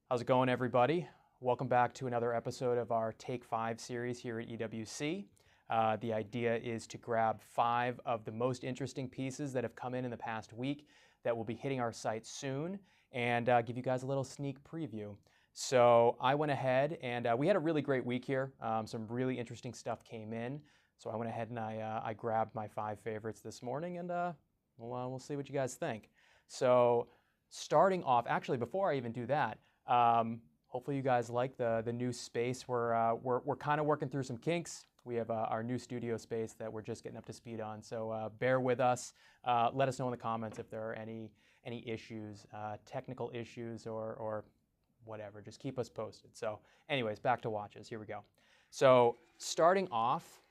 How's it going, everybody? Welcome back to another episode of our Take 5 series here at EWC. The idea is to grab 5 of the most interesting pieces that have come in the past week that will be hitting our site soon and give you guys a little sneak preview. So I went ahead and we had a really great week here. Some really interesting stuff came in. So I went ahead and I grabbed my 5 favorites this morning and we'll see what you guys think. So starting off, actually before I even do that, hopefully you guys like the new space. We're kind of working through some kinks. We have our new studio space that we're just getting up to speed on. So bear with us. Let us know in the comments if there are any issues, technical issues or whatever. Just keep us posted. So anyways, back to watches. Here we go. So starting off,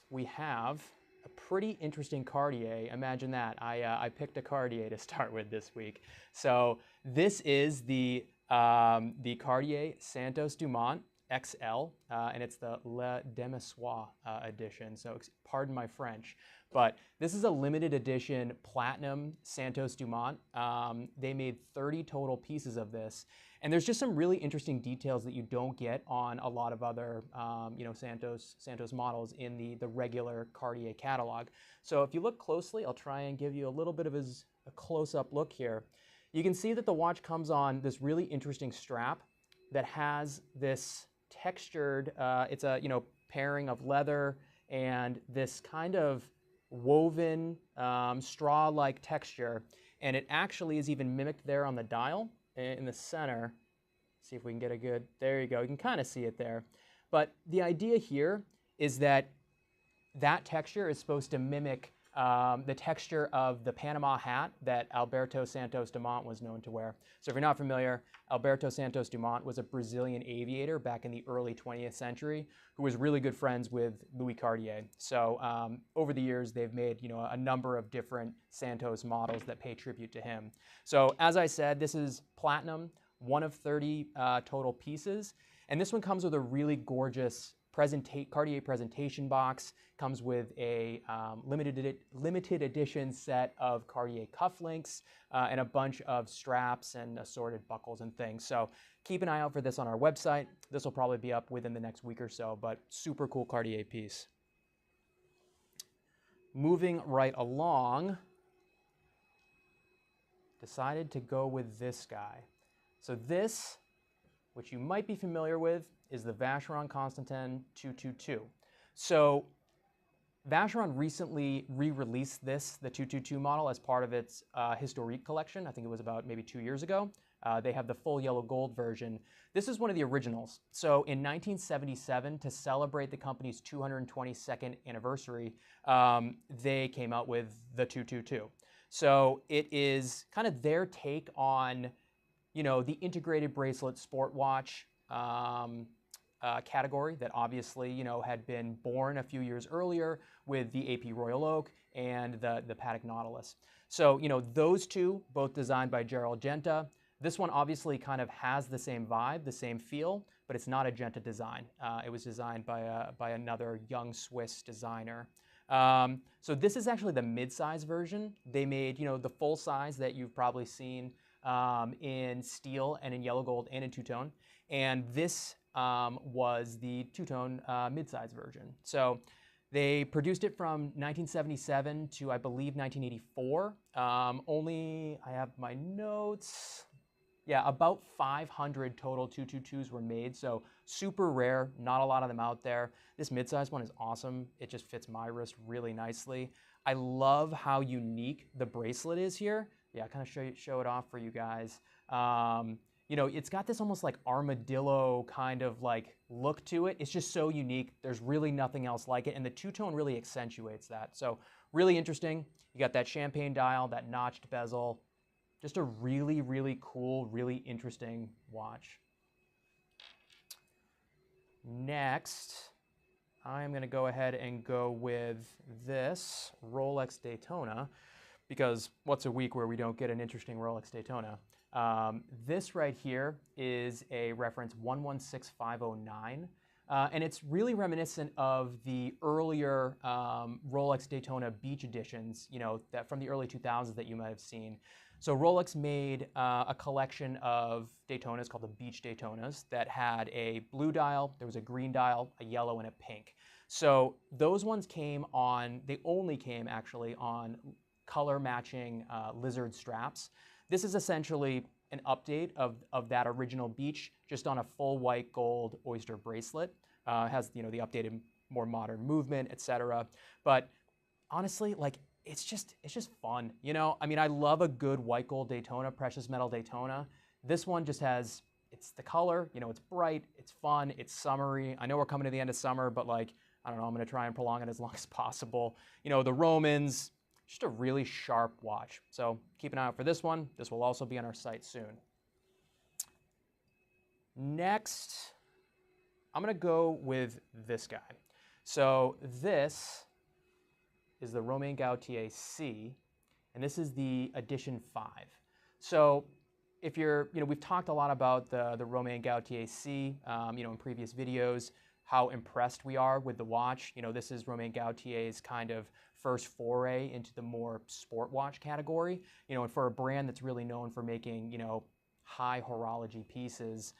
we have a pretty interesting Cartier. Imagine that. I picked a Cartier to start with this week. So this is the Cartier Santos Dumont XL, and it's the Le Demissoir edition, so pardon my French. But this is a limited edition platinum Santos Dumont. They made 30 total pieces of this, and there's just some really interesting details that you don't get on a lot of other Santos models in the regular Cartier catalog. So if you look closely, I'll try and give you a little bit of a close-up look here. You can see that the watch comes on this really interesting strap that has this textured, it's a pairing of leather and this kind of woven straw-like texture, and it actually is even mimicked there on the dial in the center. See if we can get a good, there you go, you can kind of see it there. But the idea here is that texture is supposed to mimic the texture of the Panama hat that Alberto Santos Dumont was known to wear. So if you're not familiar, Alberto Santos Dumont was a Brazilian aviator back in the early 20th century who was really good friends with Louis Cartier. So over the years, they've made a number of different Santos models that pay tribute to him. So as I said, this is platinum, 1 of 30 total pieces. And this one comes with a really gorgeous Cartier presentation box. Comes with a limited edition set of Cartier cufflinks and a bunch of straps and assorted buckles and things. So keep an eye out for this on our website. This will probably be up within the next week or so, but super cool Cartier piece. Moving right along, decided to go with this guy. So this, which you might be familiar with, is the Vashon Constanten 222. So Vacheron recently re-released the 222 model as part of its Historique collection. I think it was about maybe 2 years ago. They have the full yellow gold version. This is one of the originals. So in 1977, to celebrate the company's 222nd anniversary, they came out with the 222. So it is kind of their take on, the integrated bracelet sport watch category that obviously, had been born a few years earlier with the AP Royal Oak and the Paddock Nautilus. So, those two, both designed by Gerald Genta. This one obviously kind of has the same vibe, the same feel, but it's not a Genta design. It was designed by another young Swiss designer. So this is actually the mid-size version. They made, the full size that you've probably seen in steel and in yellow gold and in two-tone. And this was the two-tone mid-size version. So they produced it from 1977 to, I believe, 1984. I have my notes. Yeah, about 500 total 222s were made, so super rare, not a lot of them out there. This mid-size one is awesome. It just fits my wrist really nicely. I love how unique the bracelet is here. Yeah, kind of show it off for you guys. It's got this almost like armadillo kind of like look to it. It's just so unique. There's really nothing else like it, and the two-tone really accentuates that. So really interesting. You got that champagne dial, that notched bezel. Just a really, really cool, really interesting watch. Next, I'm going to go ahead and go with this Rolex Daytona, because what's a week where we don't get an interesting Rolex Daytona? This right here is a reference 116509, and it's really reminiscent of the earlier Rolex Daytona Beach editions, that from the early 2000s that you might have seen. So Rolex made a collection of Daytonas called the Beach Daytonas that had a blue dial, there was a green dial, a yellow, and a pink. So those ones came on, they only came actually on color matching lizard straps. This is essentially an update of that original Beach, just on a full white gold oyster bracelet. Has, you know, the updated, more modern movement, etc. But honestly, like, it's just fun, you know? I mean, I love a good white gold Daytona, precious metal Daytona. This one just has, it's the color, you know, it's bright, it's fun, it's summery. I know we're coming to the end of summer, but like, I don't know, I'm gonna try and prolong it as long as possible. You know, the Romans, just a really sharp watch. So keep an eye out for this one. This will also be on our site soon. Next, I'm gonna go with this guy. So this is the Romain Gauthier C, and this is the Edition 5. So if you're, you know, we've talked a lot about the Romain Gauthier C, you know, in previous videos, how impressed we are with the watch. You know, this is Romain Gauthier's kind of first foray into the more sport watch category, you know, and for a brand that's really known for making, you know, high horology pieces,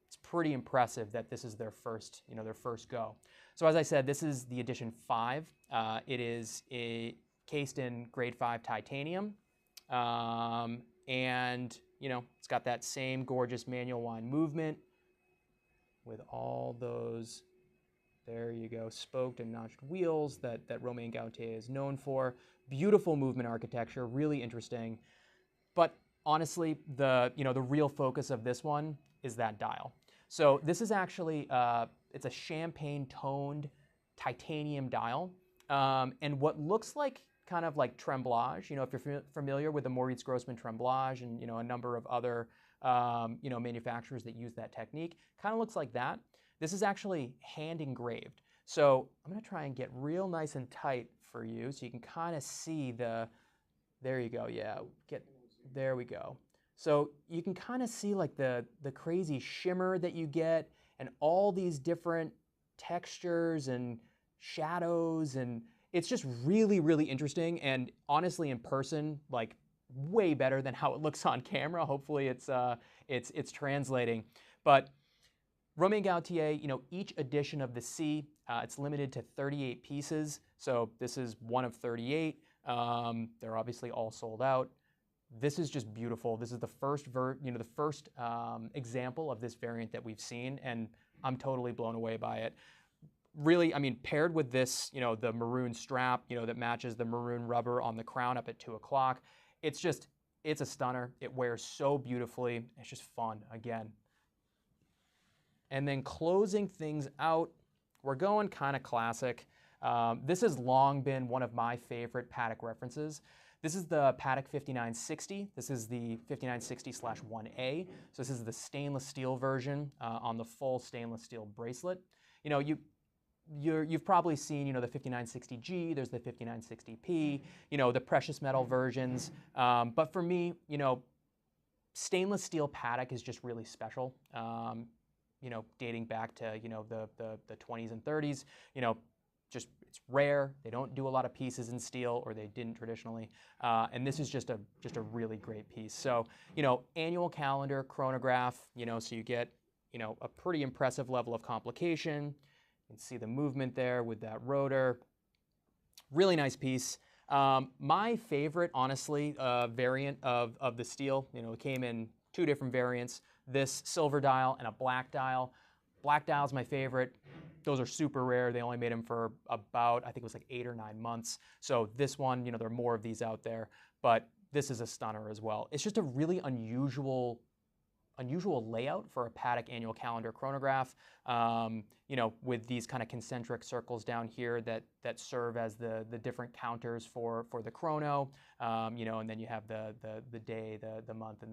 it's pretty impressive that this is their first, you know, their first go. So as I said, this is the Edition 5. It is cased in grade 5 titanium. And, you know, it's got that same gorgeous manual wind movement with all those, there you go, spoked and notched wheels that Romain Gauthier is known for. Beautiful movement architecture, really interesting. But honestly, the real focus of this one is that dial. So this is actually, it's a champagne toned titanium dial. And what looks like kind of like tremblage, you know, if you're familiar with the Maurice Grossman tremblage and, you know, a number of other, you know, manufacturers that use that technique, kind of looks like that. This is actually hand engraved. So I'm gonna try and get real nice and tight for you so you can kind of see the, there you go, yeah, there we go. So you can kind of see like the crazy shimmer that you get and all these different textures and shadows, and it's just really, really interesting, and honestly in person, like way better than how it looks on camera. Hopefully it's translating. But Romain Gauthier, you know, each edition of the C, it's limited to 38 pieces. So this is one of 38. They're obviously all sold out. This is just beautiful. This is the first example of this variant that we've seen, and I'm totally blown away by it. Really, I mean, paired with this, you know, the maroon strap, you know, that matches the maroon rubber on the crown up at 2 o'clock. It's just, it's a stunner. It wears so beautifully. It's just fun, again. And then closing things out, we're going kind of classic. This has long been one of my favorite Paddock references. This is the Paddock 5960. This is the 5960/1A. So this is the stainless steel version on the full stainless steel bracelet. You know, you've probably seen, you know, the 5960G, there's the 5960P, you know, the precious metal versions. But for me, you know, stainless steel Paddock is just really special. You know, dating back to, you know, the 20s and 30s, you know, just, it's rare. They don't do a lot of pieces in steel, or they didn't traditionally. And this is just a really great piece. So, you know, annual calendar, chronograph, you know, so you get, you know, a pretty impressive level of complication. You can see the movement there with that rotor. Really nice piece. My favorite, honestly, variant of the steel, you know, it came in 2 different variants, this silver dial and a black dial. Black dial's my favorite. Those are super rare. They only made them for about, I think it was like 8 or 9 months. So this one, you know, there are more of these out there, but this is a stunner as well. It's just a really unusual layout for a Paddock annual calendar chronograph, you know, with these kind of concentric circles down here that serve as the different counters for the chrono, you know, and then you have the day, the month, and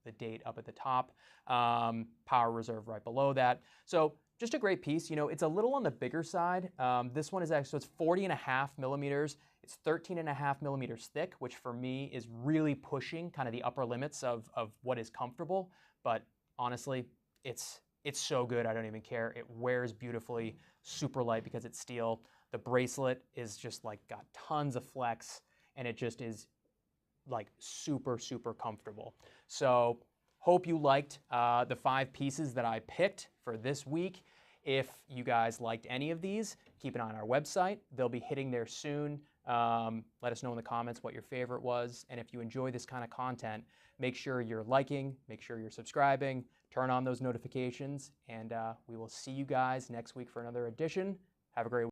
the date up at the top, power reserve right below that. So just a great piece. You know, it's a little on the bigger side. This one is actually, so it's 40.5 millimeters. It's 13.5 millimeters thick, which for me is really pushing kind of the upper limits of what is comfortable. But honestly, it's so good, I don't even care. It wears beautifully, super light because it's steel. The bracelet is just like got tons of flex, and it just is like super, super comfortable. So hope you liked the 5 pieces that I picked for this week. If you guys liked any of these, keep an eye on our website. They'll be hitting there soon. Let us know in the comments what your favorite was. And if you enjoy this kind of content, make sure you're liking, make sure you're subscribing, turn on those notifications, and we will see you guys next week for another edition. Have a great week.